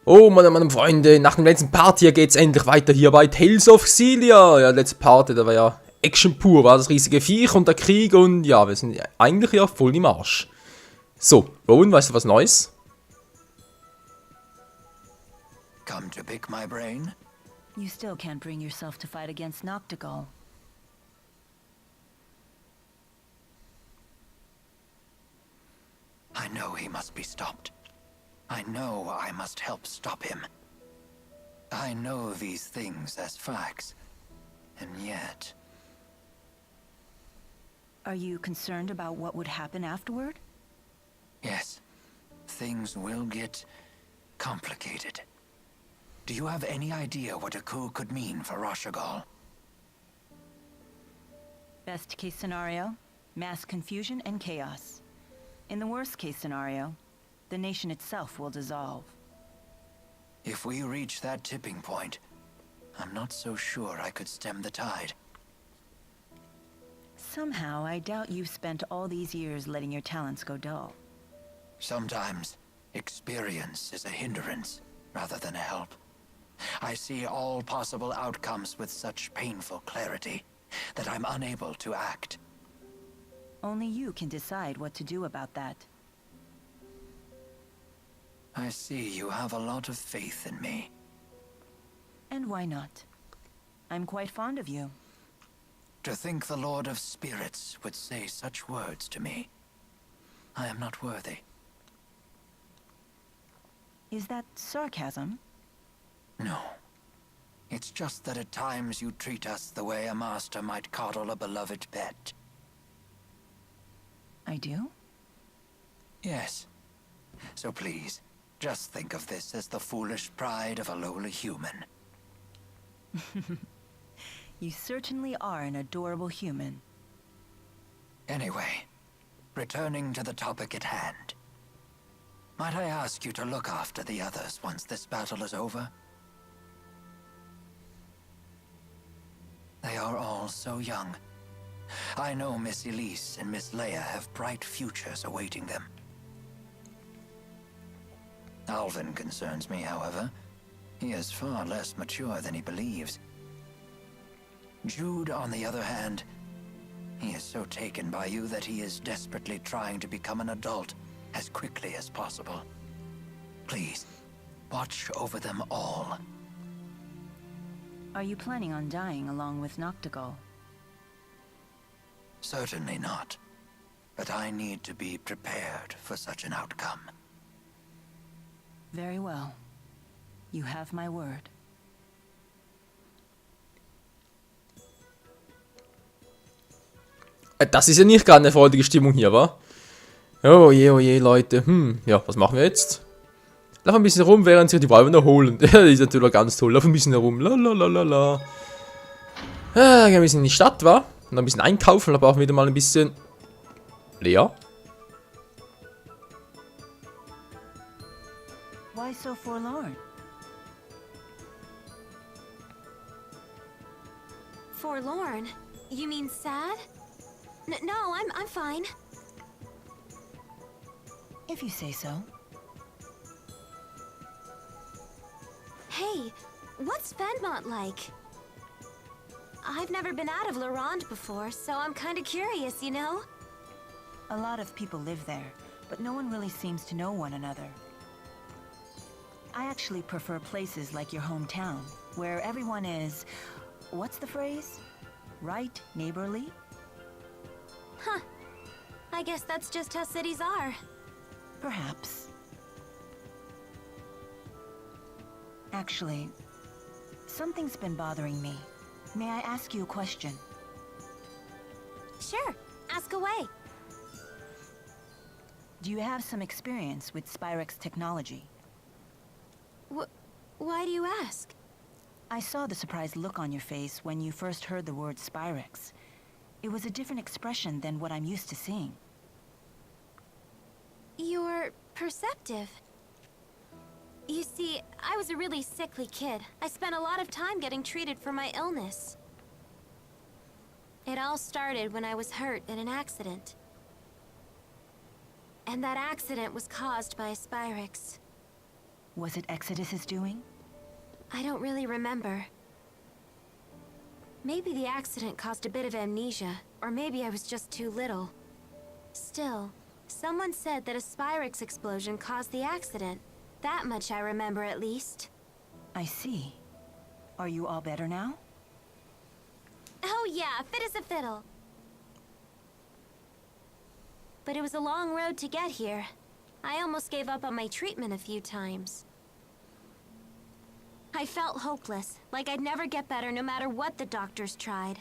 Oh, meine Freunde, nach dem letzten Part hier geht's endlich weiter hier bei Tales of Xillia. Ja, letzte Part, da war ja Action pur, war das riesige Viech und der Krieg und ja, wir sind eigentlich ja voll im Arsch. So, Rowan, weißt du was Neues? Come to pick my brain? You still can't bring yourself to fight against Noctigal. I know he must be stopped. I know I must help stop him. I know these things as facts, and yet... Are you concerned about what would happen afterward? Yes, things will get complicated. Do you have any idea what a coup could mean for Rashagal? Best case scenario, mass confusion and chaos. In the worst case scenario, the nation itself will dissolve. If we reach that tipping point, I'm not so sure I could stem the tide. Somehow, I doubt you've spent all these years letting your talents go dull. Sometimes, experience is a hindrance rather than a help. I see all possible outcomes with such painful clarity that I'm unable to act. Only you can decide what to do about that. I see you have a lot of faith in me. And why not? I'm quite fond of you. To think the Lord of Spirits would say such words to me. I am not worthy. Is that sarcasm? No. It's just that at times you treat us the way a master might coddle a beloved pet. I do? Yes. So please, just think of this as the foolish pride of a lowly human. You certainly are an adorable human. Anyway, returning to the topic at hand. Might I ask you to look after the others once this battle is over? They are all so young. I know Miss Elise and Miss Leia have bright futures awaiting them. Alvin concerns me, however. He is far less mature than he believes. Jude, on the other hand, he is so taken by you that he is desperately trying to become an adult as quickly as possible. Please, watch over them all. Are you planning on dying along with Noctigal? Certainly not. But I need to be prepared for such an outcome. Very well. You have my word. Das ist ja nicht gerade eine freudige Stimmung hier, wa? Oh je, Leute. Ja, was machen wir jetzt? Lauf ein bisschen rum, während sich die Räume erholen. Das ist natürlich ganz toll. Lauf ein bisschen herum. Lalalala. Gehen ein bisschen in die Stadt, wa? Und ein bisschen einkaufen, aber auch wieder mal ein bisschen... Lea? Why so forlorn? Forlorn? You mean sad? No, I'm fine. If you say so. Hey, what's Fenmont like? I've never been out of Laurent before, so I'm kinda curious, you know? A lot of people live there, but no one really seems to know one another. I actually prefer places like your hometown, where everyone is... What's the phrase? Right, neighborly? Huh. I guess that's just how cities are. Perhaps. Actually, something's been bothering me. May I ask you a question? Sure, ask away. Do you have some experience with Spyrex technology? Why do you ask? I saw the surprised look on your face when you first heard the word Spyrex. It was a different expression than what I'm used to seeing. You're perceptive. You see, I was a really sickly kid. I spent a lot of time getting treated for my illness. It all started when I was hurt in an accident. And that accident was caused by a Spyrex. Was it Exodus's doing? I don't really remember. Maybe the accident caused a bit of amnesia, or maybe I was just too little. Still, someone said that a Spyrix explosion caused the accident. That much I remember at least. I see. Are you all better now? Oh yeah, fit as a fiddle. But it was a long road to get here. I almost gave up on my treatment a few times. I felt hopeless, like I'd never get better no matter what the doctors tried.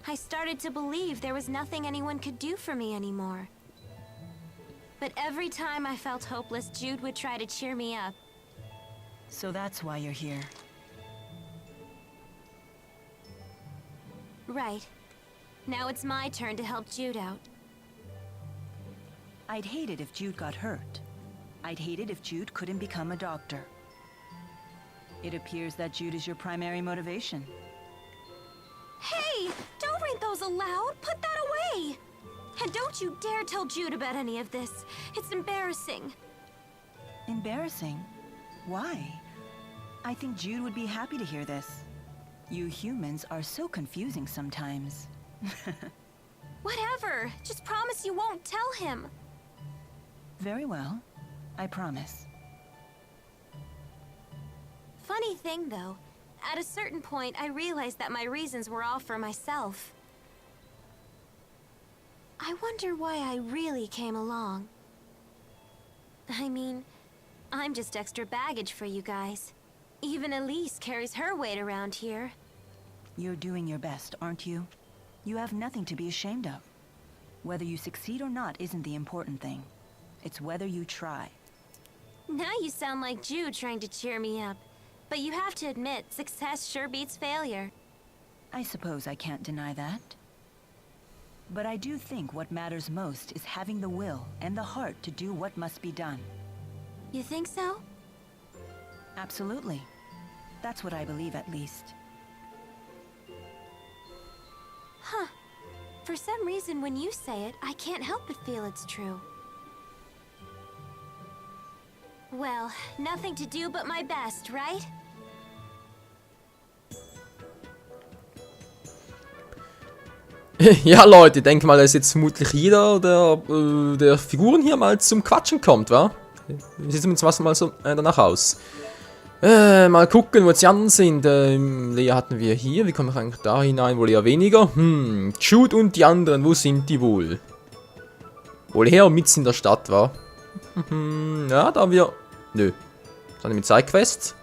I started to believe there was nothing anyone could do for me anymore. But every time I felt hopeless, Jude would try to cheer me up. So that's why you're here. Right. Now it's my turn to help Jude out. I'd hate it if Jude got hurt. I'd hate it if Jude couldn't become a doctor. It appears that Jude is your primary motivation. Hey! Don't read those aloud! Put that away! And don't you dare tell Jude about any of this. It's embarrassing. Embarrassing? Why? I think Jude would be happy to hear this. You humans are so confusing sometimes. Whatever. Just promise you won't tell him. Very well. I promise. Funny thing, though. At a certain point, I realized that my reasons were all for myself. I wonder why I really came along. I mean, I'm just extra baggage for you guys. Even Elise carries her weight around here. You're doing your best, aren't you? You have nothing to be ashamed of. Whether you succeed or not isn't the important thing. It's whether you try. Now you sound like Jude trying to cheer me up. But you have to admit, success sure beats failure. I suppose I can't deny that. But I do think what matters most is having the will and the heart to do what must be done. You think so? Absolutely. That's what I believe, at least. Huh. For some reason, when you say it, I can't help but feel it's true. Well, nothing to do but my best, right? Ja, Leute, ich denke mal, dass jetzt vermutlich jeder der Figuren hier mal zum Quatschen kommt, wa? Sieht zumindest was mal so danach aus. Mal gucken, wo jetzt die anderen sind. Lea hatten wir hier. Wie kommen wir eigentlich da hinein? Wohl eher weniger. Jude und die anderen, wo sind die wohl? Wohl her und mit in der Stadt, wa? Ja, da haben wir... Nö. Dann mit Sidequest.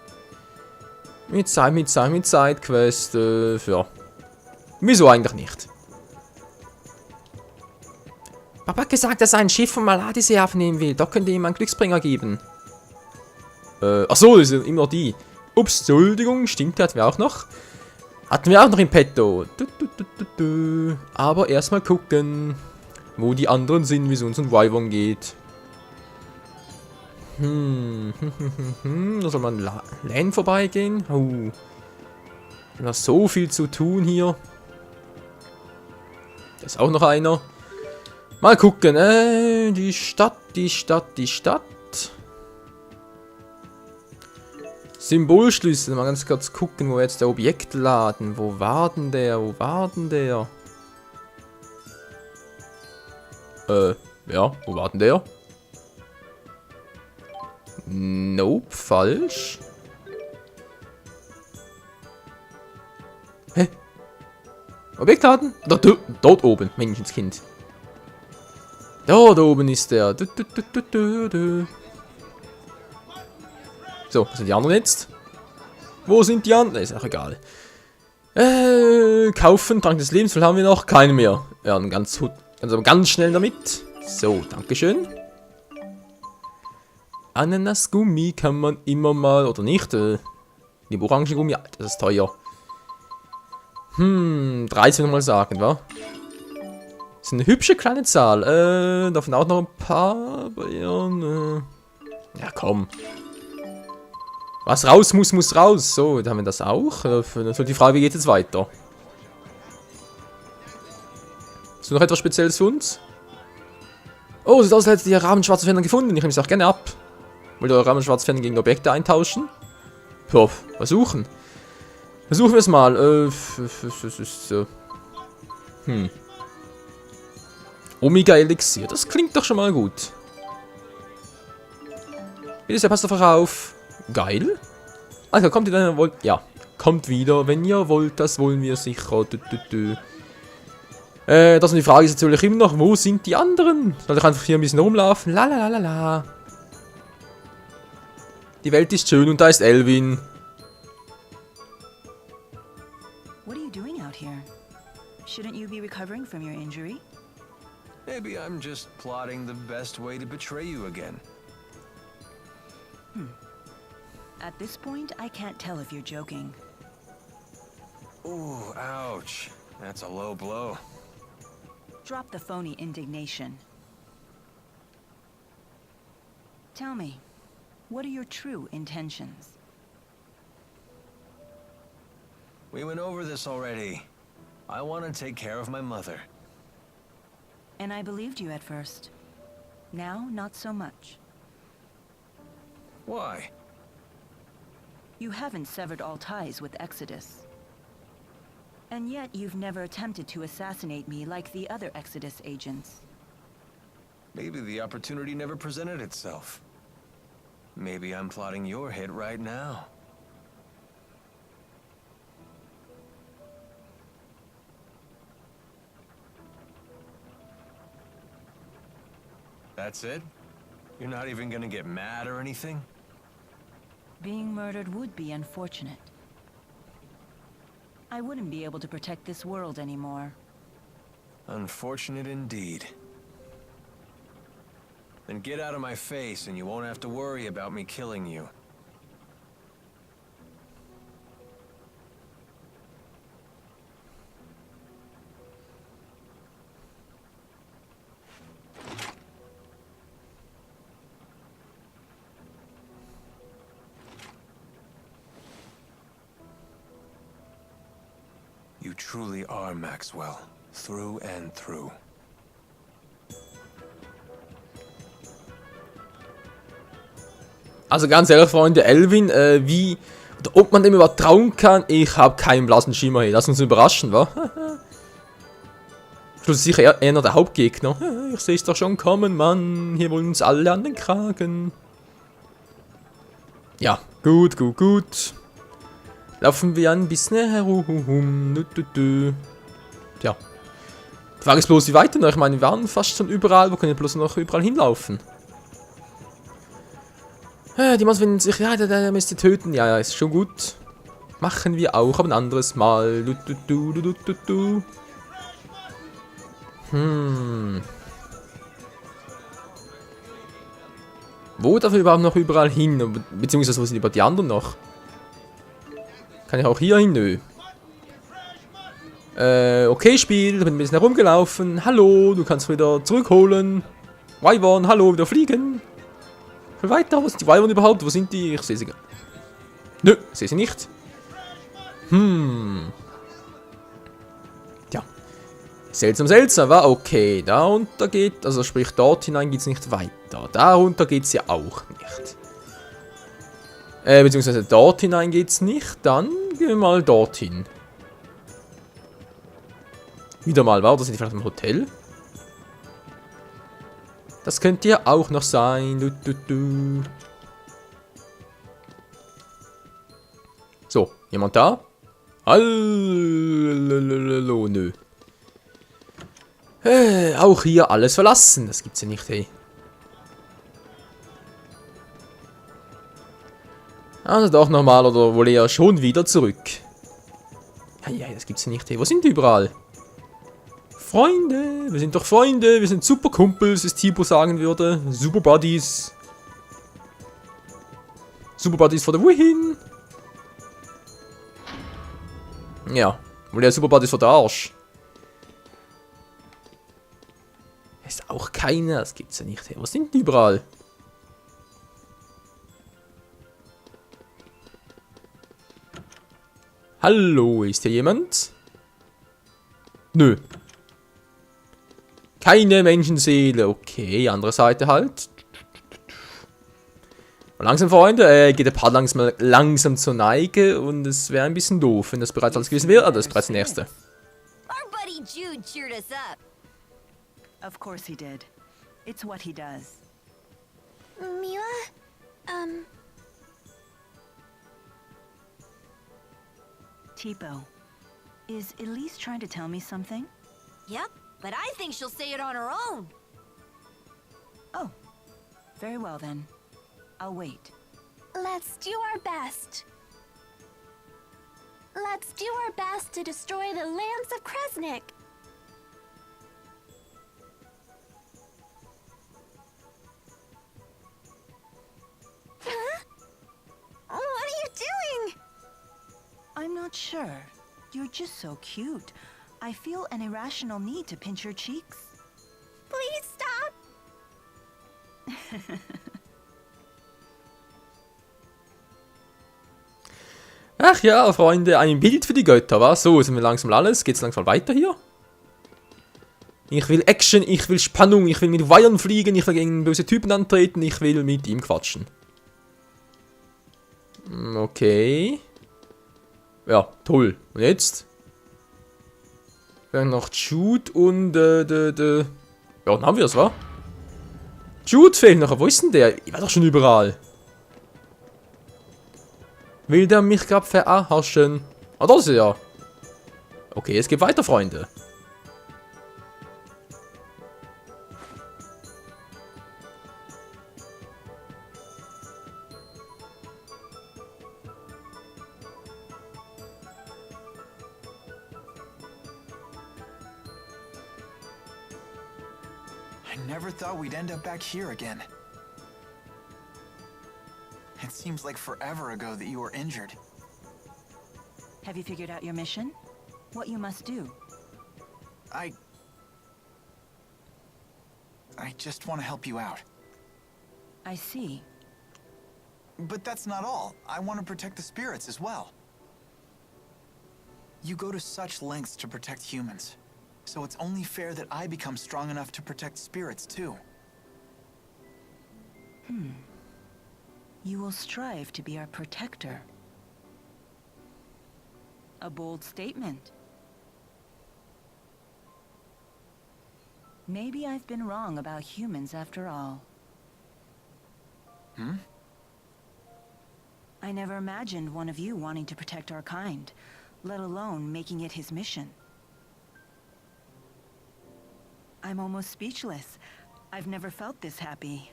Mit Sidequest. Ja. Wieso eigentlich nicht? Papa hat gesagt, dass er ein Schiff von Maladisee aufnehmen will. Da könnte ihm einen Glücksbringer geben. Achso, das ist immer noch die. Ups, Entschuldigung, stimmt, die hatten wir auch noch. Hatten wir auch noch im Petto. Aber erstmal gucken, wo die anderen sind, wie es uns und Wyvern geht. Da soll man Lane vorbeigehen. Da ist so viel zu tun hier. Da ist auch noch einer. Mal gucken, die Stadt. Symbolschlüssel, mal ganz kurz gucken, wo jetzt der Objektladen, wo war denn der? Ja, wo war denn der? Nope, falsch. Hä? Objektladen? Dort oben, Menschenskind. Dort oben ist der. So, was sind die anderen jetzt? Wo sind die anderen? Ist auch egal. Kaufen, Trank des Lebens, haben wir noch? Keine mehr. Ja, dann ganz schnell damit. So, dankeschön. Ananasgummi kann man immer mal, oder nicht? Die Orangengummi, das ist teuer. 13 mal sagen, wa? Das ist eine hübsche kleine Zahl. Davon auch noch ein paar. Ja, komm. Was raus muss, muss raus. So, dann haben wir das auch. So die Frage, wie geht es weiter? Hast du noch etwas Spezielles für uns? Oh, sieht aus, als hättet ihr rabenschwarze Federn gefunden. Ich nehme es auch gerne ab. Wollt ihr eure rabenschwarze Federn gegen Objekte eintauschen? Ja, versuchen. Versuchen wir es mal. Omega Elixier. Das klingt doch schon mal gut. Bitte sehr, passt einfach auf. Geil. Also, kommt ihr dann, wollt. Ja. Kommt wieder, wenn ihr wollt. Das wollen wir sicher. Das und die Frage ist natürlich immer noch, wo sind die anderen? Soll ich einfach hier ein bisschen rumlaufen? Lalalala. Die Welt ist schön und da ist Elvin. What are you doing out here? Shouldn't you be recovering from your injury? Maybe I'm just plotting the best way to betray you again. At this point, I can't tell if you're joking. Ooh, ouch. That's a low blow. Drop the phony indignation. Tell me, what are your true intentions? We went over this already. I want to take care of my mother. And I believed you at first. Now, not so much. Why? You haven't severed all ties with Exodus. And yet you've never attempted to assassinate me like the other Exodus agents. Maybe the opportunity never presented itself. Maybe I'm plotting your hit right now. That's it? You're not even gonna get mad or anything? Being murdered would be unfortunate. I wouldn't be able to protect this world anymore. Unfortunate indeed. Then get out of my face and you won't have to worry about me killing you. You truly are Maxwell, through and through. Also ganz ehrlich, Freunde, Elvin, wie, oder ob man dem überhaupt trauen kann, ich habe keinen blassen Schimmer hier. Lass uns überraschen, wa? Schlussendlich sicher eher der Hauptgegner. Ich sehe es doch schon kommen, Mann. Hier wollen uns alle an den Kragen. Ja, gut. Laufen wir ein bisschen herum. Tja. Die Frage ist bloß, wie weiter noch? Ich meine, wir waren fast schon überall. Wir können bloß noch überall hinlaufen. Die Manns finden sich, ja, der müsste töten. Ja, ist schon gut. Machen wir auch, aber ein anderes Mal. Wo darf ich überhaupt noch überall hin? Beziehungsweise, wo sind überhaupt die anderen noch? Kann ich auch hier hin? Nö. Okay, Spiel. Ich bin ein bisschen herumgelaufen. Hallo, du kannst wieder zurückholen. Wyvern, hallo, wieder fliegen. Weiter, wo sind die Wyvern überhaupt? Wo sind die? Ich sehe sie gar nicht. Nö, ich sehe sie nicht. Tja. Seltsam, wa? Okay, da runter geht, also sprich dort hinein geht es nicht weiter. Da runter geht es ja auch nicht. Beziehungsweise dort hinein geht es nicht. Dann gehen wir mal dorthin. Wieder mal, wa? Oder sind die vielleicht im Hotel? Das könnte ja auch noch sein. So, jemand da? Hallo, nö. Auch hier alles verlassen. Das gibt's ja nicht, hey. Also doch nochmal, oder wohl eher schon wieder zurück. Ja, das gibt's ja nicht, hey. Wo sind die überall? Freunde, wir sind doch Freunde, wir sind super Kumpels, wie es Tibo sagen würde. Super Buddies. Super Buddies for the win. Ja, wohl ja Super Buddies for the Arsch. Ist auch keiner, das gibt's ja nicht. Hey, wo sind die überall? Hallo, ist hier jemand? Nö. Keine Menschenseele. Okay, andere Seite halt. Langsam, Freunde, geht der Part langsam zur Neige und es wäre ein bisschen doof, wenn das bereits alles gewesen wäre. Aber das ist bereits der nächste. Our buddy Jude cheered us up. Of course he did. It's what he does. Mila? Tipo, is Elise trying to tell me something? Yep, but I think she'll say it on her own. Oh, very well then. I'll wait. Let's do our best. Let's do our best to destroy the lands of Kresnik. Huh? What are you doing? I'm not sure. You're just so cute. I feel an irrational need to pinch your cheeks. Please stop. Ach ja, Freunde, ein Bild für die Götter, was? So, sind wir langsam alles. Geht's langsam weiter hier? Ich will Action, ich will Spannung, ich will mit Weihern fliegen, ich will gegen böse Typen antreten, ich will mit ihm quatschen. Okay. Ja, toll. Und jetzt? Dann noch Jude und, Ja, dann haben wir es, wa? Jude fehlt noch. Wo ist denn der? Ich war doch schon überall. Will der mich gerade verarschen? Ah, das ist er ja. Okay, es geht weiter, Freunde. I never thought we'd end up back here again. It seems like forever ago that you were injured. Have you figured out your mission? What you must do? I just want to help you out. I see. But that's not all. I want to protect the spirits as well. You go to such lengths to protect humans, so it's only fair that I become strong enough to protect spirits too. You will strive to be our protector. A bold statement. Maybe I've been wrong about humans after all. I never imagined one of you wanting to protect our kind, let alone making it his mission. I'm almost speechless. I've never felt this happy.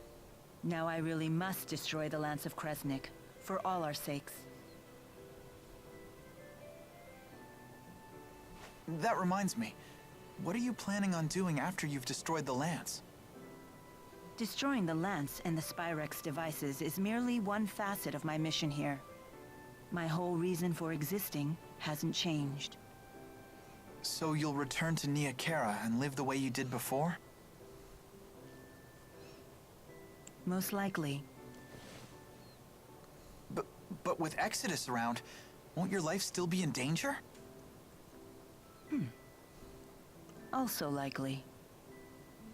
Now I really must destroy the Lance of Kresnik, for all our sakes. That reminds me. What are you planning on doing after you've destroyed the Lance? Destroying the Lance and the Spyrex devices is merely one facet of my mission here. My whole reason for existing hasn't changed. So you'll return to Nia Khera and live the way you did before? Most likely. But with Exodus around, won't your life still be in danger? Also likely.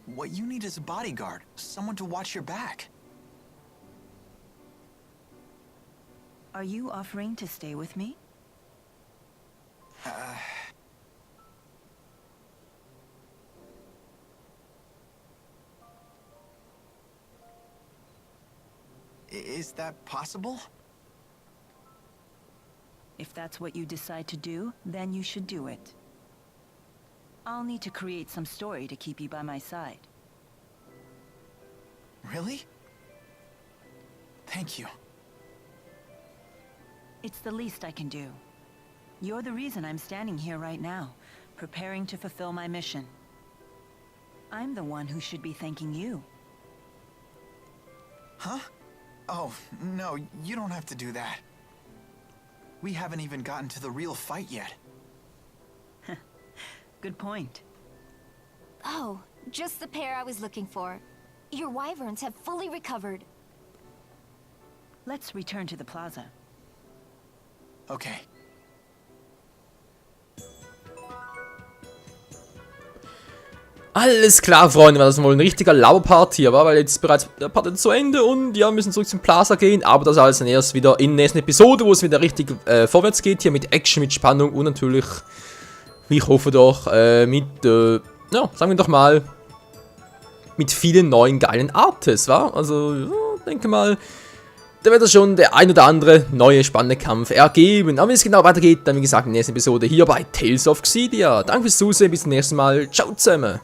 What you need is a bodyguard, someone to watch your back. Are you offering to stay with me? Is that possible? If that's what you decide to do, then you should do it. I'll need to create some story to keep you by my side. Really? Thank you. It's the least I can do. You're the reason I'm standing here right now, preparing to fulfill my mission. I'm the one who should be thanking you. Huh? Oh, no, you don't have to do that. We haven't even gotten to the real fight yet. Good point. Oh, just the pair I was looking for. Your wyverns have fully recovered. Let's return to the plaza. Okay. Alles klar, Freunde, war das wohl ein richtiger Lauerpart hier, war, weil jetzt bereits der Part zu Ende und ja, müssen zurück zum Plaza gehen, aber das alles dann erst wieder in der nächsten Episode, wo es wieder richtig vorwärts geht, hier mit Action, mit Spannung und natürlich, ich hoffe doch, mit, ja, sagen wir doch mal, mit vielen neuen geilen Artes, wa? Also, ja, denke mal, da wird es schon der ein oder andere neue spannende Kampf ergeben. Aber wie es genau weitergeht, dann wie gesagt in der nächsten Episode hier bei Tales of Xillia. Danke fürs Zusehen, bis zum nächsten Mal. Ciao zusammen.